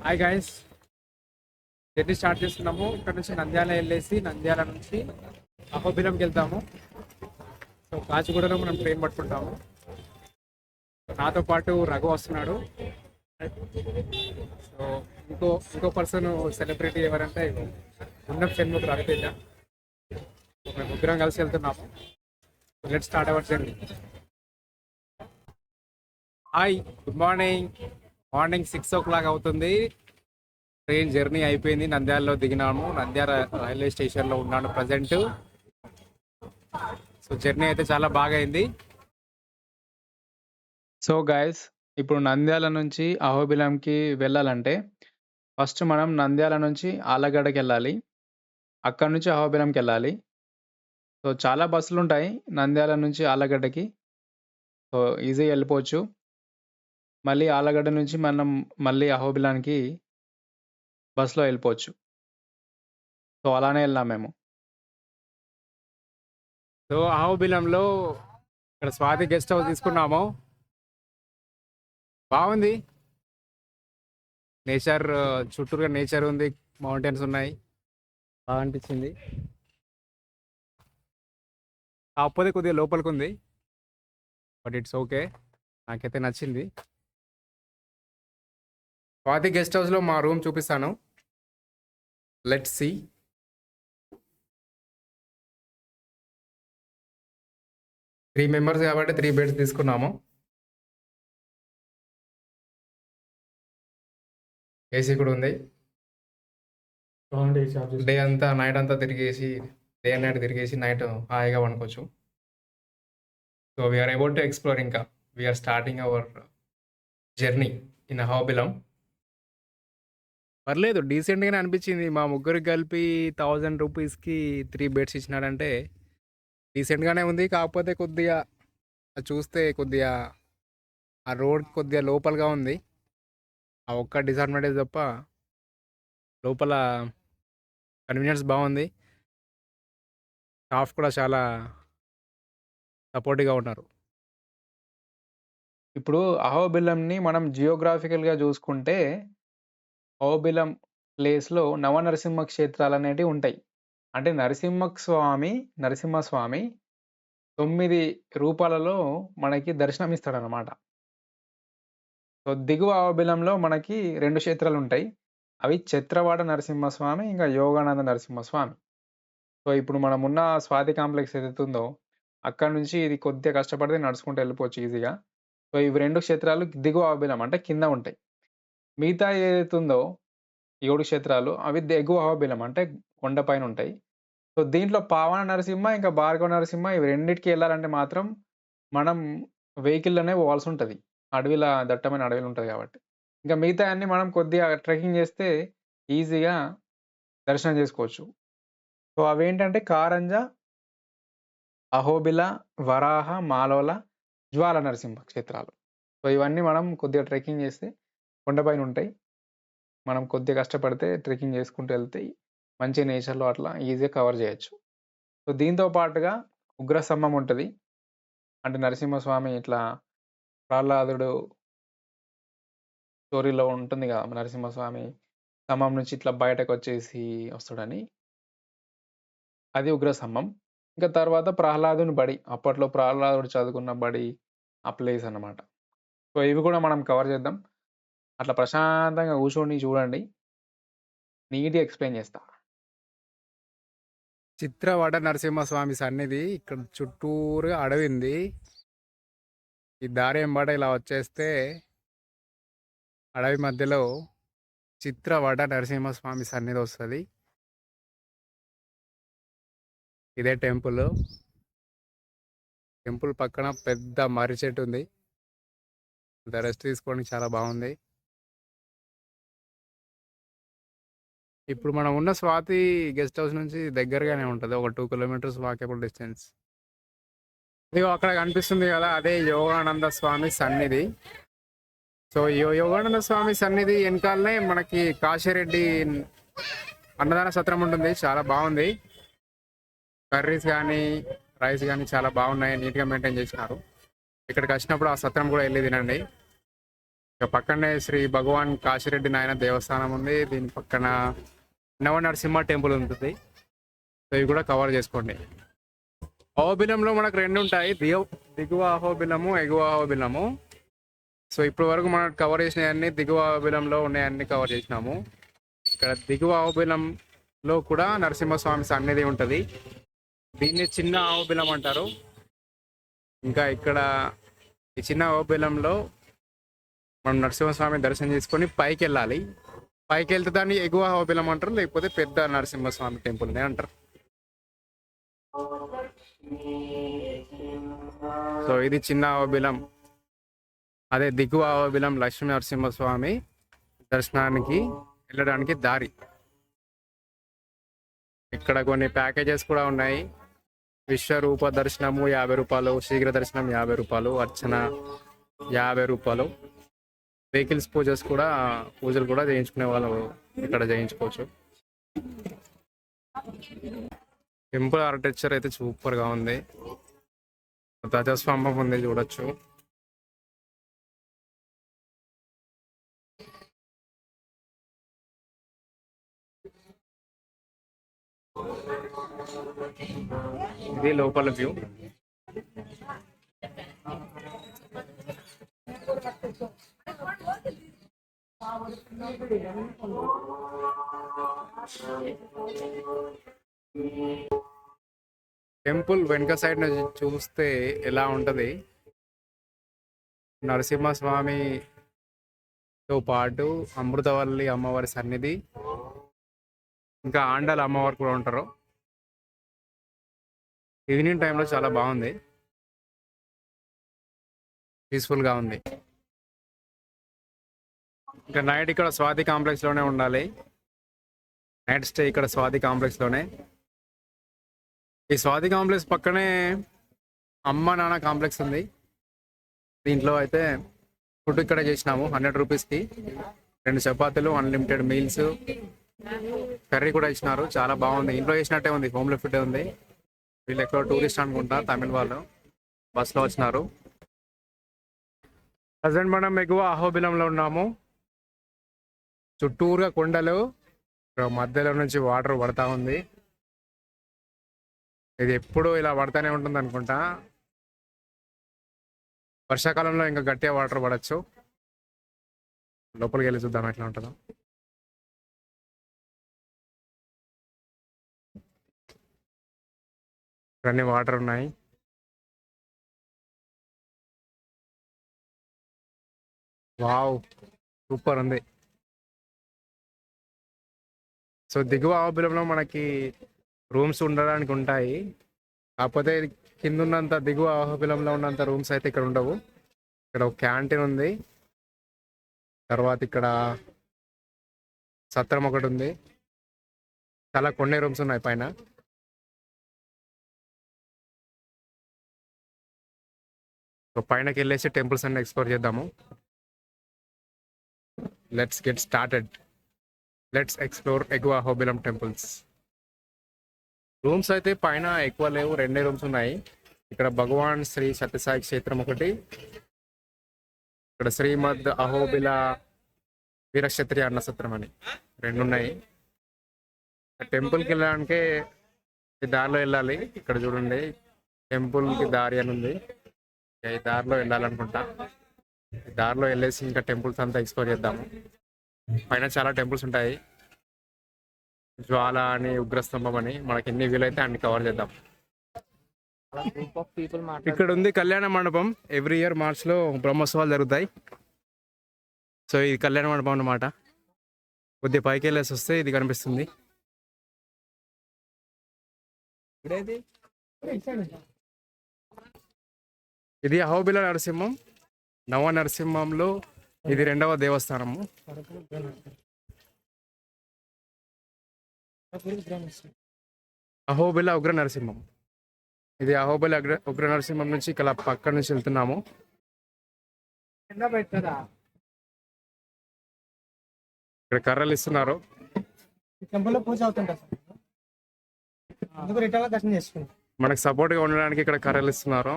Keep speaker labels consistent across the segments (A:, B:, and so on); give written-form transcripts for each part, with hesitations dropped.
A: Hi guys, journey start చేస్తున్నాము. ఇక్కడ నుంచి నంద్యాల వెళ్ళేసి నంద్యాల నుంచి అహోబిలంకి వెళ్తాము. సో కాచిగూడలో మనం ట్రైన్ పట్టుకుంటాము. నాతో పాటు రఘు వస్తున్నాడు. సో ఇంకో పర్సన్ సెలబ్రిటీ ఎవరంటే ఉన్న షణ్ముఖ్ రవితేజ. మేము ముగ్గురం కలిసి వెళ్తున్నాము. Let's start our journey. Hi, good morning. Morning 6 o'clock అవుతుంది. ట్రైన్ జర్నీ అయిపోయింది. నంద్యాలలో దిగినాము. నంద్యాల రైల్వే స్టేషన్లో ఉన్నాను ప్రజెంట్. సో జర్నీ అయితే చాలా బాగా అయింది.
B: సో గైస్, ఇప్పుడు నంద్యాల నుంచి అహోబిలంకి వెళ్ళాలంటే ఫస్ట్ మనం నంద్యాల నుంచి ఆలగడ్డకి వెళ్ళాలి. అక్కడ నుంచి అహోబిలంకి వెళ్ళాలి. సో చాలా బస్సులు ఉంటాయి నంద్యాల నుంచి ఆలగడ్డకి. సో ఈజీగా వెళ్ళిపోవచ్చు. మళ్ళీ ఆలగడ్డ నుంచి మనం మళ్ళీ అహోబిలానికి బస్సులో వెళ్ళిపోవచ్చు. సో అలానే వెళ్ళాం మేము.
A: సో అహోబిలంలో ఇక్కడ స్వాతి గెస్ట్ హౌస్ తీసుకున్నాము. బాగుంది. నేచర్, చుట్టూరుగా నేచర్ ఉంది, మౌంటైన్స్ ఉన్నాయి. బాగా అనిపించింది. కాకపోతే కొద్దిగా లోపలికి ఉంది, బట్ ఇట్స్ ఓకే. నాకైతే నచ్చింది. స్వాతి గెస్ట్ హౌస్లో మా రూమ్ చూపిస్తాను. Let's see. త్రీ మెంబర్స్ కాబట్టి 3 బెడ్స్ తీసుకున్నాము. ఏసీ కూడా ఉంది. డే అంతా నైట్ అంతా తిరిగేసి డే అండ్ నైట్ తిరిగేసి నైట్ హాయిగా వండుకోవచ్చు. So we're about to explore. ఇంకా we're starting our journey in Ahobilam. పర్లేదు, డీసెంట్గానే అనిపించింది. మా ముగ్గురికి కలిపి 1000 రూపీస్కి 3 బెడ్స్ ఇచ్చినాడంటే డీసెంట్గానే ఉంది. కాకపోతే కొద్దిగా చూస్తే కొద్దిగా ఆ రోడ్ కొద్దిగా లోపలగా ఉంది. ఆ ఒక్క డిసడ్వాంటేజ్ తప్ప లోపల కన్వీనియన్స్ బాగుంది. స్టాఫ్ కూడా చాలా సపోర్టివ్గా ఉన్నారు.
B: ఇప్పుడు అహోబిలంని మనం జియోగ్రాఫికల్గా చూసుకుంటే అహోబిలం ప్లేస్లో నవనరసింహ క్షేత్రాలు అనేటివి ఉంటాయి. అంటే నరసింహస్వామి 9 రూపాలలో మనకి దర్శనమిస్తాడనమాట. సో దిగువ అహోబిలంలో మనకి 2 క్షేత్రాలు ఉంటాయి. అవి ఛత్రవాడ నరసింహస్వామి, ఇంకా యోగానంద నరసింహస్వామి. సో ఇప్పుడు మనం ఉన్న స్వాతి కాంప్లెక్స్ ఏదైతే ఉందో అక్కడ నుంచి ఇది కొద్దిగా కష్టపడితే నడుచుకుంటూ వెళ్ళిపోవచ్చు ఈజీగా. సో ఇవి 2 క్షేత్రాలు దిగువ అహోబిలం అంటే కింద ఉంటాయి. మిగతా ఏదైతే ఉందో 7 క్షేత్రాలు అవి ఎగువ అహోబిలం అంటే కొండపైన ఉంటాయి. సో దీంట్లో పావన నరసింహ ఇంకా భార్గవ నరసింహ ఇవి రెండిటికి వెళ్ళాలంటే మాత్రం మనం వెహికల్లోనే పోవాల్సి ఉంటుంది. దట్టమైన అడవిలో ఉంటుంది కాబట్టి. ఇంకా మిగతా అన్ని మనం కొద్దిగా ట్రెక్కింగ్ చేస్తే ఈజీగా దర్శనం చేసుకోవచ్చు. సో అవేంటంటే కారంజ, అహోబిల, వరాహ, మాలోల, జ్వాల నరసింహ క్షేత్రాలు. సో ఇవన్నీ మనం కొద్దిగా ట్రెక్కింగ్ చేస్తే కొండపైన ఉంటాయి. మనం కొద్దిగా కష్టపడితే ట్రెక్కింగ్ చేసుకుంటూ వెళ్తే మంచి నేచర్లో అట్లా ఈజీగా కవర్ చేయొచ్చు. సో దీంతో పాటుగా ఉగ్రస్తంభం ఉంటుంది. అంటే నరసింహస్వామి ఇట్లా ప్రహ్లాదుడు స్టోరీలో ఉంటుంది కదా, నరసింహస్వామి స్తంభం నుంచి ఇట్లా బయటకు వచ్చేసి వస్తాడని, అది ఉగ్రస్తంభం. ఇంకా తర్వాత ప్రహ్లాదుని బడి, అప్పట్లో ప్రహ్లాదుడు చదువుకున్న బడి ఆ ప్లేస్ అన్నమాట. సో ఇవి కూడా మనం కవర్ చేద్దాం. అట్లా ప్రశాంతంగా కూర్చొని చూడండి, నీట్గా ఎక్స్ప్లెయిన్ చేస్తా.
A: చిత్రవట నరసింహస్వామి సన్నిధి ఇక్కడ చుట్టూరు అడవి ఉంది. ఈ దారి ఎంబడ ఇలా వచ్చేస్తే అడవి మధ్యలో చిత్రవట నరసింహస్వామి సన్నిధి వస్తుంది. ఇదే టెంపుల్. టెంపుల్ పక్కన పెద్ద మర్రి చెట్టు ఉంది. రెస్ట్ తీసుకోవడానికి చాలా బాగుంది. ఇప్పుడు మనం ఉన్న స్వాతి గెస్ట్ హౌస్ నుంచి దగ్గరగానే ఉంటుంది, ఒక 2 kilometers వాకబుల్ డిస్టెన్స్. ఇదిగో అక్కడ కనిపిస్తుంది కదా, అదే యోగానంద స్వామి సన్నిధి. సో యోగానంద స్వామి సన్నిధి వెనకాలనే మనకి కాశిరెడ్డి అన్నదాన సత్రం ఉంటుంది. చాలా బాగుంది. కర్రీస్ కానీ రైస్ కానీ చాలా బాగున్నాయి, నీట్గా మెయింటైన్ చేసినారు. ఇక్కడికి వచ్చినప్పుడు ఆ సత్రం కూడా వెళ్ళి తినండి. ఇక పక్కనే శ్రీ భగవాన్ కాశిరెడ్డి నాయన దేవస్థానం ఉంది. దీని పక్కన నవ నరసింహ టెంపుల్ ఉంటుంది. సో ఇవి కూడా కవర్ చేసుకోండి. అహోబిలంలో మనకు రెండు ఉంటాయి, దిగువ అహోబిలము, ఎగువ అహోబిలము. సో ఇప్పటి వరకు మనం కవర్ చేసినవన్నీ దిగువ అహోబిలంలో ఉన్నాయన్నీ కవర్ చేసినాము. ఇక్కడ దిగువ అహోబిలంలో కూడా నరసింహస్వామి సన్నిధి ఉంటుంది. దీన్ని చిన్న అహోబిలం అంటారు. ఇంకా ఇక్కడ ఈ చిన్న అహోబిలంలో మనం నరసింహస్వామి దర్శనం చేసుకొని పైకి వెళ్ళాలి. పైకి వెళ్తే దాన్ని ఎగువ అహోబిలం అంటారు, లేకపోతే పెద్ద నరసింహస్వామి టెంపుల్ అంటారు. సో ఇది చిన్న అహోబిలం, అదే దిగువ అహోబిలం లక్ష్మీ నరసింహస్వామి దర్శనానికి వెళ్ళడానికి దారి. ఇక్కడ కొన్ని ప్యాకేజెస్ కూడా ఉన్నాయి. విశ్వరూప దర్శనము 50 రూపాయలు, శీఘ్ర దర్శనం 50 రూపాయలు, అర్చన 50 రూపాయలు. వెహికల్స్ పూజలు కూడా చేయించుకునే వాళ్ళు ఇక్కడ చేయించుకోవచ్చు. టెంపుల్ ఆర్కిటెక్చర్ అయితే సూపర్గా ఉంది. ధ్వజస్తంభం ఉంది, చూడొచ్చు. ఇది లోపల వ్యూ. టెంపుల్ వెనక సైడ్ నుంచి చూస్తే ఎలా ఉంటది, నరసింహస్వామితో పాటు అమృతవల్లి అమ్మవారి సన్నిధి, ఇంకా ఆండాల అమ్మవారు కూడా ఉంటారు. ఈవినింగ్ టైంలో చాలా బాగుంది, పీస్ఫుల్గా ఉంది. ఇంకా నైట్ ఇక్కడ స్వాతి కాంప్లెక్స్లోనే ఉండాలి. నైట్ స్టే ఇక్కడ స్వాతి కాంప్లెక్స్లోనే. ఈ స్వాతి కాంప్లెక్స్ పక్కనే అమ్మ నాన్న కాంప్లెక్స్ ఉంది. దీంట్లో అయితే ఫుడ్ ఇక్కడ చేసినాము 100 రూపీస్కి. 2 చపాతీలు, అన్లిమిటెడ్ మీల్స్, కర్రీ కూడా ఇచ్చినారు. చాలా బాగుంది, ఇంట్లో చేసినట్టే ఉంది, హోమ్లీ ఫుడ్ ఉంది. వీళ్ళు ఎక్కువ టూరిస్ట్ అనుకుంటా, తమిళ వాళ్ళు బస్లో వచ్చినారు. ప్రజెంట్ మనం ఎగువ అహోబిలంలో ఉన్నాము. చుట్టూరుగా కొండలు, మధ్యలో నుంచి వాటర్ పడతా ఉంది. ఇది ఎప్పుడు ఇలా పడతానే ఉంటుంది అనుకుంటా. వర్షాకాలంలో ఇంకా గట్టిగా వాటర్ పడచ్చు. లోపలికి వెళ్ళి చూద్దాం ఎట్లా ఉంటుందో. అన్ని వాటర్ ఉన్నాయి. వావ్, సూపర్ ఉంది. సో దిగువ అహోబిలంలో మనకి రూమ్స్ ఉండడానికి ఉంటాయి, కాకపోతే కింద ఉన్నంత దిగువ అహోబిలంలో ఉన్నంత రూమ్స్ అయితే ఇక్కడ ఉండవు. ఇక్కడ ఒక క్యాంటీన్ ఉంది, తర్వాత ఇక్కడ సత్రం ఒకటి ఉంది. చాలా కొన్ని రూమ్స్ ఉన్నాయి పైన. సో పైనకి వెళ్ళేసి టెంపుల్స్ అన్ని ఎక్స్ప్లోర్ చేద్దాము. Let's get started. Let's explore ఎగువ అహోబిలం టెంపుల్స్. రూమ్స్ అయితే పైన ఎక్కువ లేవు, 2 రూమ్స్ ఉన్నాయి. ఇక్కడ భగవాన్ శ్రీ సత్యసాయి క్షేత్రం ఒకటి, ఇక్కడ శ్రీమద్ అహోబిల వీరక్షత్రియ అన్న సత్రం అని 2 ఉన్నాయి. టెంపుల్కి వెళ్ళడానికే ఈ దారిలో వెళ్ళాలి. ఇక్కడ చూడండి, టెంపుల్కి దారి అని ఉంది. ఈ దారిలో వెళ్ళాలనుకుంటా. ఈ దారిలో వెళ్ళేసి ఇంకా టెంపుల్స్ అంతా ఎక్స్ప్లోర్ చేద్దాము. పైన చాలా టెంపుల్స్ ఉంటాయి, జ్వాల అని, ఉగ్రస్తంభం అని. మనకి ఎన్ని వీలైతే అన్ని కవర్ చేద్దాం. ఇక్కడ ఉంది కళ్యాణ మండపం. ఎవ్రీ ఇయర్ మార్చ్లో బ్రహ్మోత్సవాలు జరుగుతాయి. సో ఇది కళ్యాణ మండపం అన్నమాట. కొద్దిగా పైకి వెళ్ళేసి వస్తే ఇది కనిపిస్తుంది. ఇది అహోబిల నరసింహం. నవ నరసింహంలో ఇది 2వ దేవస్థానము. అహోబిల ఉగ్ర నరసింహం. ఇది అహోబిల ఉగ్ర నరసింహం నుంచి ఇక్కడ పక్క నుంచి వెళ్తున్నాము. ఇక్కడ కర్రలు ఇస్తున్నారు. మనకు సపోర్ట్ గా ఉండడానికి ఇక్కడ కర్రలు ఇస్తున్నారు.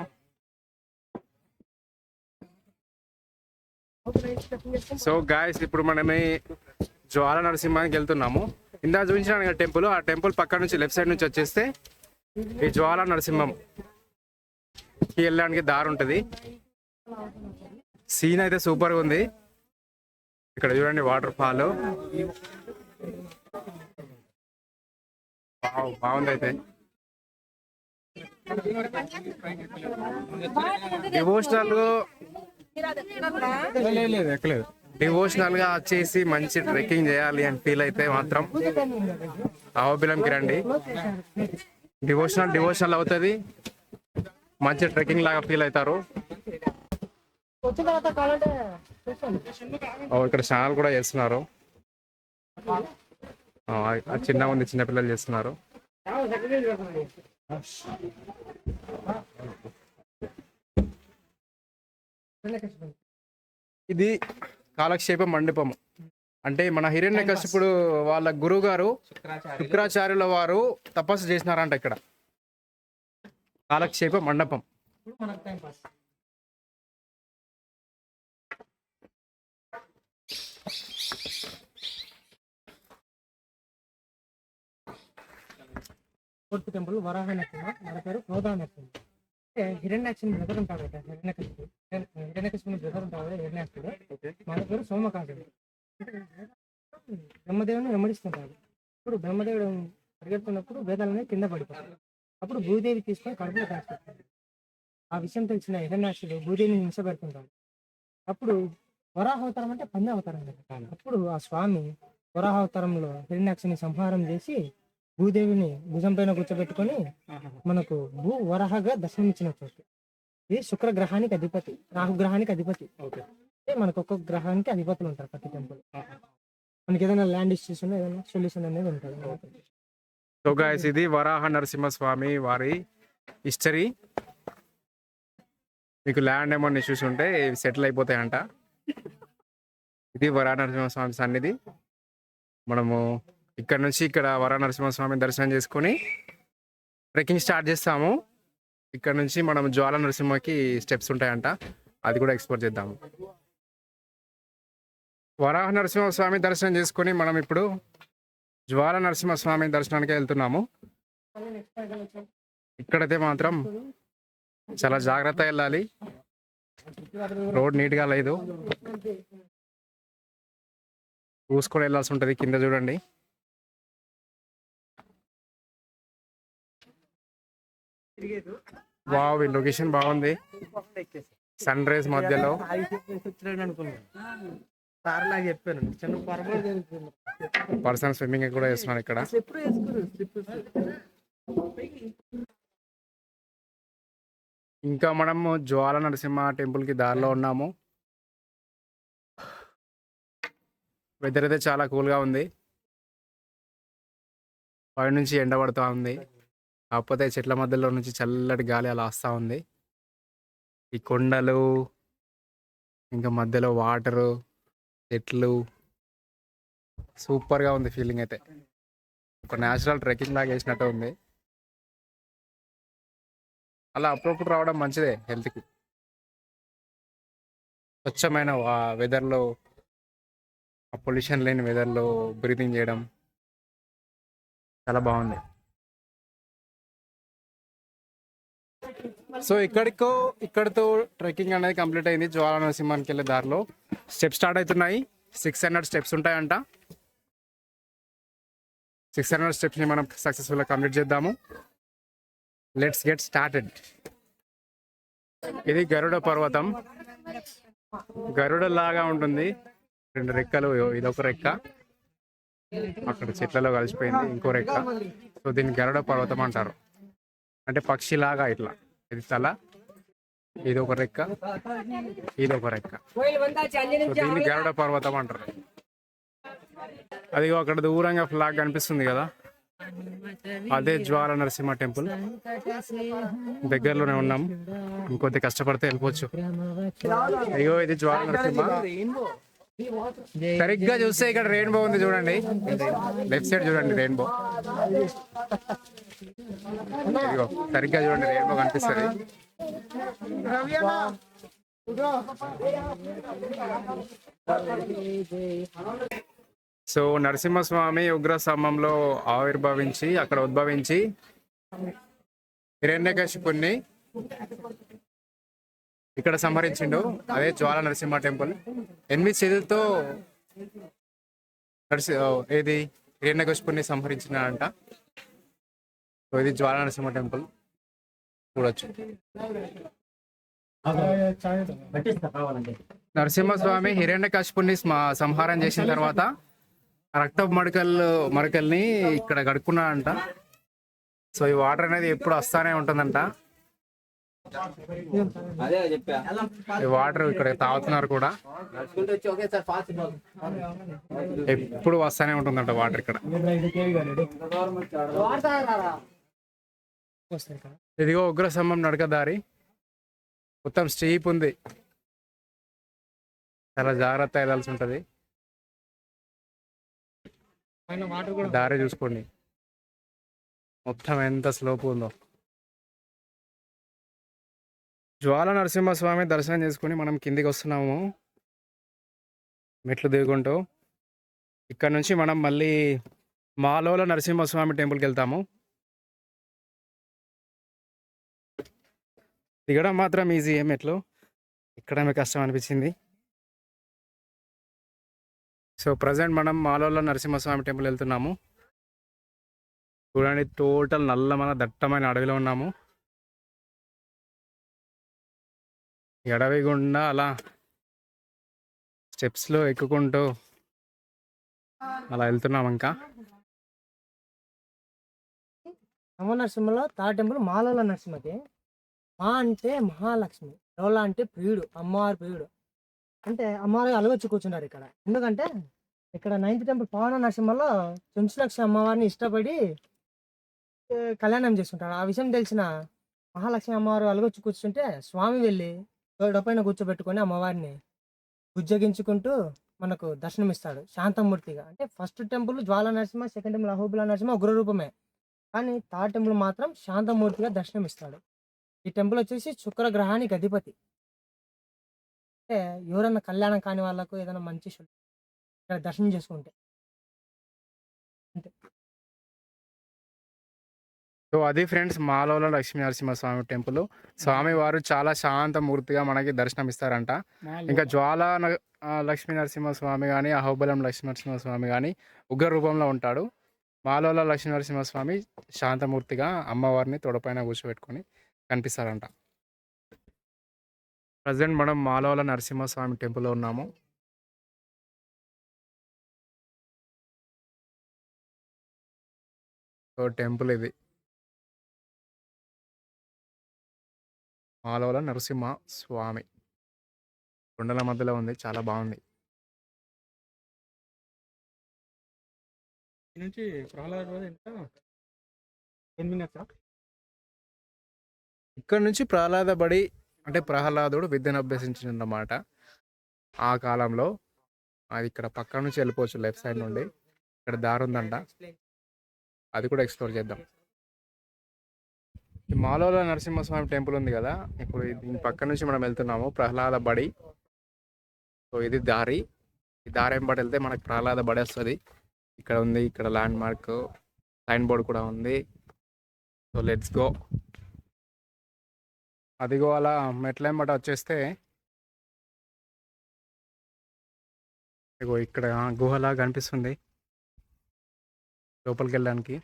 A: సో గాయస్ ఇప్పుడు మనమే జ్వాల నరసింహానికి వెళ్తున్నాము. ఇందా చూపించిన టెంపుల్, ఆ టెంపుల్ పక్క నుంచి లెఫ్ట్ సైడ్ నుంచి వచ్చేస్తే ఈ జ్వాల నరసింహంకి వెళ్ళడానికి దారి ఉంటుంది. సీన్ అయితే సూపర్గా ఉంది. ఇక్కడ చూడండి వాటర్ ఫాల్ బాగుంది. అయితే డివోషనల్ గా వచ్చేసి మంచి ట్రెక్కింగ్ చేయాలి అని ఫీల్ అయితే మాత్రం అహోబిలంకి రండి. డివోషనల్ అవుతుంది, మంచి ట్రెక్కింగ్ లాగా ఫీల్ అవుతారు. ఇక్కడ స్నానాలు కూడా చేస్తున్నారు. చిన్న ఉంది, చిన్నపిల్లలు చేస్తున్నారు. ఇది కాలక్షేప మండపం. అంటే మన హిరణ్యకశిపుడు వాళ్ళ గురువు గారు శుక్రాచార్యుల వారు తపస్సు చేసినారంట ఇక్కడ. కాలక్షేప మండపం.
C: టెంపుల్ వరాహ నరసింహ, మన పేరు క్రోధ నరసింహ. హిరణ్యాక్షుని బ్రదర్ ఉంటాడు కదా, హిరణ్యకశిపుని బ్రదర్ ఉంటాడు కదా హిరణ్యాక్షుడు, మన పేరు సోమకాసుడు. బ్రహ్మదేవుని వెంబడిస్తుంటాడు. ఇప్పుడు బ్రహ్మదేవుడు పరిగెడుతున్నప్పుడు వేదాలనే కింద పడిపోతాడు. అప్పుడు భూదేవి తీసుకొని కడుపులో కాల్చుకుంటాడు. ఆ విషయం తెలిసిన హిరణ్యాక్షుడు భూదేవిని హింస పెడుతుంటాడు. అప్పుడు వరాహ అవతారం అంటే పంది అవతారం కదా. అప్పుడు ఆ స్వామి వరాహ అవతారంలో హిరణ్యాక్షుని సంహారం చేసి భూదేవిని భుజం పైన కూర్చోబెట్టుకొని మనకు భూ వరాహగా దర్శనమిచ్చిన చోటు. ఇది శుక్ర గ్రహానికి అధిపతి, రాహు గ్రహానికి అధిపతి. మనకు ఒక్కొక్క గ్రహానికి అధిపతులు ఉంటారు ప్రతి టెంపుల్. మనకి ఏదైనా ల్యాండ్ ఇష్యూస్ ఉన్నా ఏదైనా సొల్యూషన్ అనేది ఉంటుంది.
A: సో గైస్ ఇది వరాహ నరసింహస్వామి వారి హిస్టరీ. మీకు ల్యాండ్ ఏమన్నా ఇష్యూస్ ఉంటే సెటిల్ అయిపోతాయంట. ఇది వరాహ నరసింహస్వామి సన్నిధి. మనము ఇక్కడ నుంచి ఇక్కడ వరాహ నరసింహస్వామి దర్శనం చేసుకొని ట్రెక్కింగ్ స్టార్ట్ చేస్తాము. ఇక్కడ నుంచి మనం జ్వాల నరసింహకి స్టెప్స్ ఉంటాయంట, అది కూడా ఎక్స్ప్లోర్ చేద్దాము. వరాహ నరసింహస్వామి దర్శనం చేసుకొని మనం ఇప్పుడు జ్వాల నరసింహస్వామి దర్శనానికి వెళ్తున్నాము. ఇక్కడైతే మాత్రం చాలా జాగ్రత్త వెళ్ళాలి, రోడ్ నీట్గా లేదు, చూసుకొని వెళ్ళాల్సి ఉంటుంది. కింద చూడండి, వావ్ ఈ లొకేషన్ బాగుంది. సన్ రైజ్ మధ్యలో పర్సన్ స్విమ్మింగ్ కూడా చేస్తున్నారు ఇక్కడ. ఇంకా మనము జ్వాల నరసింహ టెంపుల్ కి దారిలో ఉన్నాము. వెదర్ అయితే చాలా కూల్గా ఉంది, పై నుంచి ఎండ పడుతూ ఉంది. కాకపోతే చెట్ల మధ్యలో నుంచి చల్లటి గాలి అలా వస్తూ ఉంది. ఈ కొండలు, ఇంకా మధ్యలో వాటరు, చెట్లు, సూపర్గా ఉంది ఫీలింగ్ అయితే. ఒక న్యాచురల్ ట్రెక్కింగ్ లాగా వేసినట్టు ఉంది. అలా అప్పుడప్పుడు రావడం మంచిదే హెల్త్కి. స్వచ్ఛమైన వెదర్లో, పొల్యూషన్ లేని వెదర్లో బ్రీతింగ్ చేయడం చాలా బాగుంది. సో ఇక్కడితో ట్రెక్కింగ్ అనేది కంప్లీట్ అయింది. జ్వాల నరసింహానికి వెళ్ళే దారిలో స్టెప్స్ స్టార్ట్ అవుతున్నాయి. 600 స్టెప్స్ ఉంటాయంట. 600 స్టెప్స్ని మనం సక్సెస్ఫుల్గా కంప్లీట్ చేద్దాము. Let's get started. ఇది గరుడ పర్వతం. గరుడ లాగా ఉంటుంది, 2 రెక్కలు. ఇదొక రెక్క, అక్కడ చెట్లలో కలిసిపోయింది ఇంకో రెక్క. సో దీన్ని గరుడ పర్వతం అంటారు. అంటే పక్షిలాగా ఇట్లా, ఇది తల, ఇది ఒక రెక్క, ఇది ఒక రెక్క. దీన్ని గరుడ పర్వతం అంటారు. అది అక్కడ దూరంగా ఫ్లాగ్ కనిపిస్తుంది కదా, అదే జ్వాల నరసింహ టెంపుల్. దగ్గరలోనే ఉన్నాం, ఇంకొద్ది కష్టపడితే వెళ్ళిపోవచ్చు. అయ్యో ఇది జ్వాల నరసింహ. సరిగ్గా చూస్తే ఇక్కడ రెయిన్బో ఉంది చూడండి, లెఫ్ట్ సైడ్ చూడండి రెయిన్బో. సరిగ్గా చూడండి రెయిన్బో కనిపిస్తుంది. సో నరసింహస్వామి ఉగ్ర స్తంభంలో ఆవిర్భవించి అక్కడ ఉద్భవించి హిరణ్యకశిపుణ్ణి ఇక్కడ సంహరించిండు. అదే జ్వాల నరసింహ టెంపుల్. 8 చేతులతో ఏది హిరణ్యకశిపుణ్ణి సంహరించిన అంట. సో ఇది జ్వాల నరసింహ టెంపుల్ చూడొచ్చు. నరసింహస్వామి హిరణ్యకశిపుణ్ణి సంహారం చేసిన తర్వాత రక్తపు మడకల్ని ఇక్కడ కడుక్కున్నాడంట. సో ఈ వాటర్ అనేది ఎప్పుడు వస్తానే ఉంటుందంట. ఈ వాటర్ ఇక్కడ తాగుతున్నారు కూడా, ఎప్పుడు వస్తానే ఉంటుందంట వాటర్ ఇక్కడ. ఇదిగో ఉగ్రస్తంభం నడక దారి మొత్తం స్టీప్ ఉంది, చాలా జాగ్రత్త వెళ్ళాల్సి ఉంటది. దారి చూసుకోండి మొత్తం ఎంత స్లోప్ ఉందో. జ్వాల నరసింహస్వామి దర్శనం చేసుకుని మనం కిందికి వస్తున్నాము మెట్లు దిగుకుంటూ. ఇక్కడ నుంచి మనం మళ్ళీ మాలోల నరసింహస్వామి టెంపుల్కి వెళ్తాము. దిగడం మాత్రం ఈజీ, మెట్లు ఎక్కడమే కష్టం అనిపించింది. సో ప్రజెంట్ మనం మాలోల నరసింహస్వామి టెంపుల్ వెళ్తున్నాము. చూడండి, టోటల్ నల్లమైన దట్టమైన అడవిలో ఉన్నాము. ఈ అడవి గుండా అలా స్టెప్స్లో ఎక్కుకుంటూ అలా వెళ్తున్నాం. ఇంకా
C: నరసింహలో తా టెంపుల్ మాలోల నరసింహకి. మా అంటే మహాలక్ష్మి, లోల అంటే ప్రియుడు, అమ్మవారి ప్రియుడు. అంటే అమ్మవారి అలగొచ్చి కూర్చున్నారు ఇక్కడ. ఎందుకంటే ఇక్కడ 9th టెంపుల్ పవన నరసింహలో చెంచులక్ష్మి అమ్మవారిని ఇష్టపడి కళ్యాణం చేసుకుంటాడు. ఆ విషయం తెలిసిన మహాలక్ష్మి అమ్మవారు అలగొచ్చి కూర్చుంటే స్వామి వెళ్ళి గొడపైన కూర్చోబెట్టుకొని అమ్మవారిని బుజ్జగించుకుంటూ మనకు దర్శనమిస్తాడు శాంతమూర్తిగా. అంటే ఫస్ట్ టెంపుల్ జ్వాల నరసింహ, సెకండ్ టెంపుల్ అహోబిల నరసింహ ఉగ్ర రూపమే, కానీ థర్డ్ టెంపుల్ మాత్రం శాంతమూర్తిగా దర్శనమిస్తాడు. ఈ టెంపుల్ వచ్చేసి శుక్రగ్రహానికి అధిపతి. అంటే ఎవరన్నా కళ్యాణం కాని వాళ్ళకు ఏదైనా మంచి ఇక్కడ దర్శనం చేసుకుంటే అంతే.
A: సో అది ఫ్రెండ్స్ మాలోల లక్ష్మీ నరసింహస్వామి టెంపుల్. స్వామి వారు చాలా శాంతమూర్తిగా మనకి దర్శనం ఇస్తారంట. ఇంకా జ్వాల లక్ష్మీ నరసింహస్వామి కానీ అహోబలం లక్ష్మీ నరసింహస్వామి కానీ ఉగ్ర రూపంలో ఉంటాడు. మాలోల లక్ష్మీ నరసింహస్వామి శాంతమూర్తిగా అమ్మవారిని తొడపైన కూర్చోబెట్టుకొని కనిపిస్తారంట. ప్రజెంట్ మనం మాలోల నరసింహస్వామి టెంపుల్లో ఉన్నాము. సో టెంపుల్ ఇది మాలోల నరసింహ స్వామి, కొండల మధ్యలో ఉంది, చాలా బాగుంది.
C: నుంచి
A: ఇక్కడ నుంచి ప్రహ్లాద బడి అంటే ప్రహ్లాదుడు విద్యను అభ్యసించినమాట ఆ కాలంలో. అది ఇక్కడ పక్క నుంచి వెళ్ళిపోవచ్చు, లెఫ్ట్ సైడ్ నుండి. ఇక్కడ దారి ఉందంట, అది కూడా ఎక్స్ప్లోర్ చేద్దాం. ఈ మాలోల నరసింహస్వామి టెంపుల్ ఉంది కదా, ఇప్పుడు దీని పక్క నుంచి మనం వెళ్తున్నాము ప్రహ్లాద బడి. సో ఇది దారి, ఈ దారి వెంబడి వెళ్తే మనకు ప్రహ్లాద బడి వస్తుంది. ఇక్కడ ఉంది, ఇక్కడ ల్యాండ్ మార్క్ సైన్ బోర్డ్ కూడా ఉంది. So let's go. అదిగో అలా మెట్ల వెంబడి వచ్చేస్తే ఇగో ఇక్కడ గుహలా కనిపిస్తుంది లోపలికి వెళ్ళడానికి.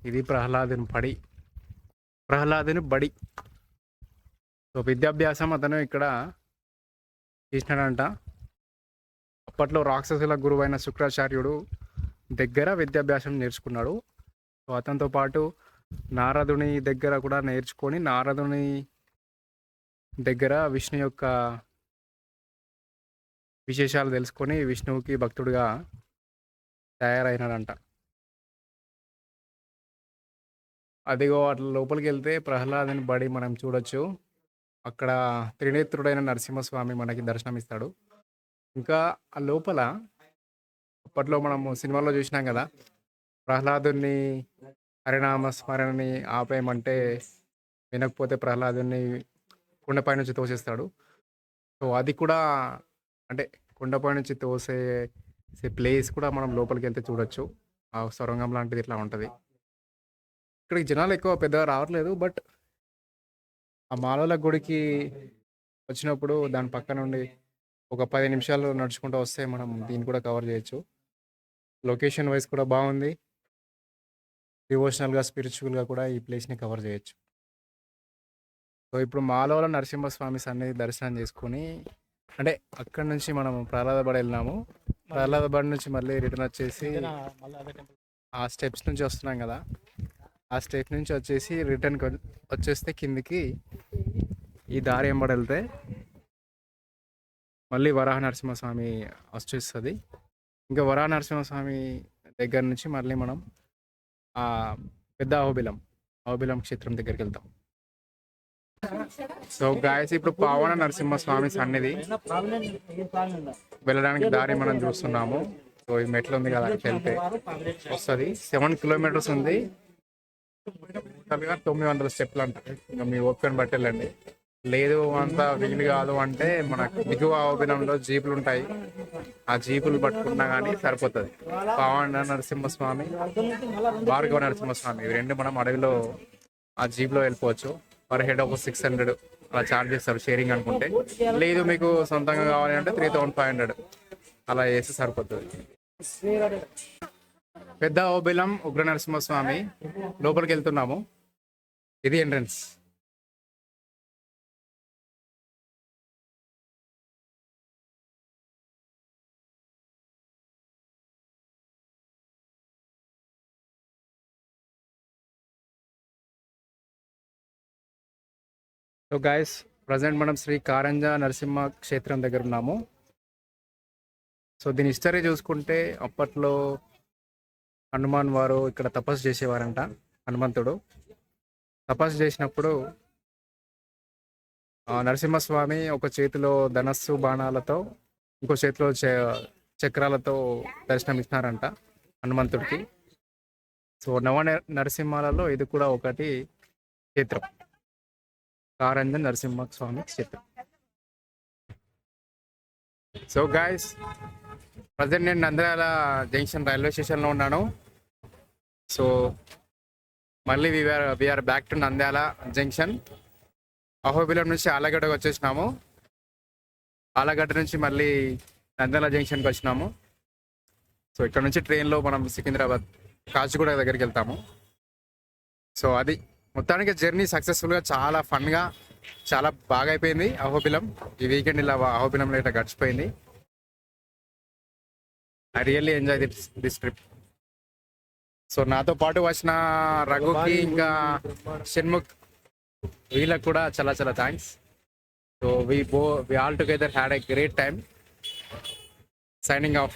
A: ఇది ప్రహ్లాదుని బడి. సో విద్యాభ్యాసం అతను ఇక్కడ చేసినాడంట. అప్పట్లో రాక్షసుల గురువైన శుక్రాచార్యుడు దగ్గర విద్యాభ్యాసం నేర్చుకున్నాడు. సో అతనితో పాటు నారదుని దగ్గర కూడా నేర్చుకొని, నారదుని దగ్గర విష్ణు యొక్క విశేషాలు తెలుసుకొని విష్ణువుకి భక్తుడిగా తయారైనాడంట. అదిగో అట్లా లోపలికి వెళ్తే ప్రహ్లాదుని బడి మనం చూడొచ్చు. అక్కడ త్రినేత్రుడైన నరసింహస్వామి మనకి దర్శనమిస్తాడు. ఇంకా ఆ లోపల అప్పట్లో మనము సినిమాలో చూసినాం కదా, ప్రహ్లాదుని హరినామ స్మరణని ఆపేయమంటే వినకపోతే ప్రహ్లాదుని కుండపై నుంచి తోసేస్తాడు. సో అది కూడా అంటే కొండపై నుంచి తోసే ప్లేస్ కూడా మనం లోపలికి వెళ్తే చూడొచ్చు. ఆ సొరంగం లాంటిది ఇట్లా ఉంటది. ఇక్కడికి జనాలు ఎక్కువ పెద్దగా రావట్లేదు. బట్ ఆ మాలోల గుడికి వచ్చినప్పుడు దాని పక్క నుండి ఒక 10 నిమిషాలు నడుచుకుంటూ వస్తే మనం దీన్ని కూడా కవర్ చేయొచ్చు. లొకేషన్ వైస్ కూడా బాగుంది. డివోషనల్‌గా, స్పిరిచువల్‌గా కూడా ఈ ప్లేస్‌ని కవర్ చేయొచ్చు. సో ఇప్పుడు మాలోల నరసింహస్వామి సన్నిధి దర్శనం చేసుకొని అంటే అక్కడి నుంచి మనం ప్రహ్లాదబడి వెళ్ళినాము. ప్రహ్లాదబడి నుంచి మళ్ళీ రిటర్న్ వచ్చేసి ఆ స్టెప్స్ నుంచి వస్తున్నాం కదా, ఆ స్టెప్ నుంచి వచ్చేసి రిటర్న్కి వచ్చేస్తే కిందికి ఈ దారి వెంబడి వెళ్తే మళ్ళీ వరాహ నరసింహస్వామి వచ్చేస్తుంది. ఇంకా వరాహ నరసింహస్వామి దగ్గర నుంచి మళ్ళీ మనం ఆ పెద్ద అహోబిలం క్షేత్రం దగ్గరికి వెళ్తాం. సో గాయస్ ఇప్పుడు పావన నరసింహస్వామి సన్నిధి వెళ్ళడానికి దారి మనం చూస్తున్నాము. సో ఈ మెట్లు ఉంది కదా, అక్కడికి వెళ్తే వస్తుంది. 7 కిలోమీటర్స్ ఉంది. 900 స్టెప్లు అంట. ఇంకా మీ ఓపికని బట్టి వెళ్ళండి. లేదు అంత వీలు కాదు అంటే మన దిగువ అహోబిలంలో జీపులు ఉంటాయి. ఆ జీపులు పట్టుకున్నా కానీ సరిపోతుంది. పావన నరసింహస్వామి, భార్గవ నరసింహస్వామి ఇవి రెండు మనం అడవిలో ఆ జీప్లో వెళ్ళిపోవచ్చు. పర్ హెడ్ ఒక 600 అలా ఛార్జ్ చేస్తారు షేరింగ్ అనుకుంటే. లేదు మీకు సొంతంగా కావాలి అంటే 3500 అలా చేస్తే సరిపోతుంది. పెద్ద అహోబిలం ఉగ్ర నరసింహస్వామి లోపలికి వెళ్తున్నాము. ఇది ఎంట్రన్స్. సో గాయస్ ప్రజెంట్ మనం శ్రీ కారంజ నరసింహ క్షేత్రం దగ్గర ఉన్నాము. సో దీని హిస్టరీ చూసుకుంటే అప్పట్లో హనుమాన్ వారు ఇక్కడ తపస్సు చేసేవారంట. హనుమంతుడు తపస్సు చేసినప్పుడు నరసింహస్వామి ఒక చేతిలో ధనస్సు బాణాలతో, ఇంకో చేతిలో చక్రాలతో దర్శనమిస్తున్నారంట హనుమంతుడికి. సో నరసింహాలలో ఇది కూడా ఒకటి క్షేత్రం, కారంజ నరసింహస్వామి క్షేత్రం. సో గాయస్ ప్రజెంట్ నేను నంద్యాల జంక్షన్ రైల్వే స్టేషన్లో ఉన్నాను. సో మళ్ళీ we're back to Nandyal junction. Ahobilam నుంచి ఆలగడ్డకు వచ్చేసినాము. ఆలగడ్డ నుంచి మళ్ళీ నంద్యాల జంక్షన్కి వచ్చినాము. సో ఇక్కడ నుంచి ట్రైన్లో మనం సికింద్రాబాద్ కాచిగూడ దగ్గరికి వెళ్తాము. సో అది మొత్తానికి జర్నీ సక్సెస్ఫుల్గా, చాలా ఫన్గా, చాలా బాగా అయిపోయింది. అహోబిలం ఈ వీకెండ్ ఇలా అహోబిలంలో ఇట్లా గడిచిపోయింది. I really enjoy this trip. So నాతో పాటు వచ్చిన రఘుకి ఇంకా షణ్ముఖ్ వీళ్ళకి కూడా చాలా చాలా thanks. So we all together had a great time. Signing off.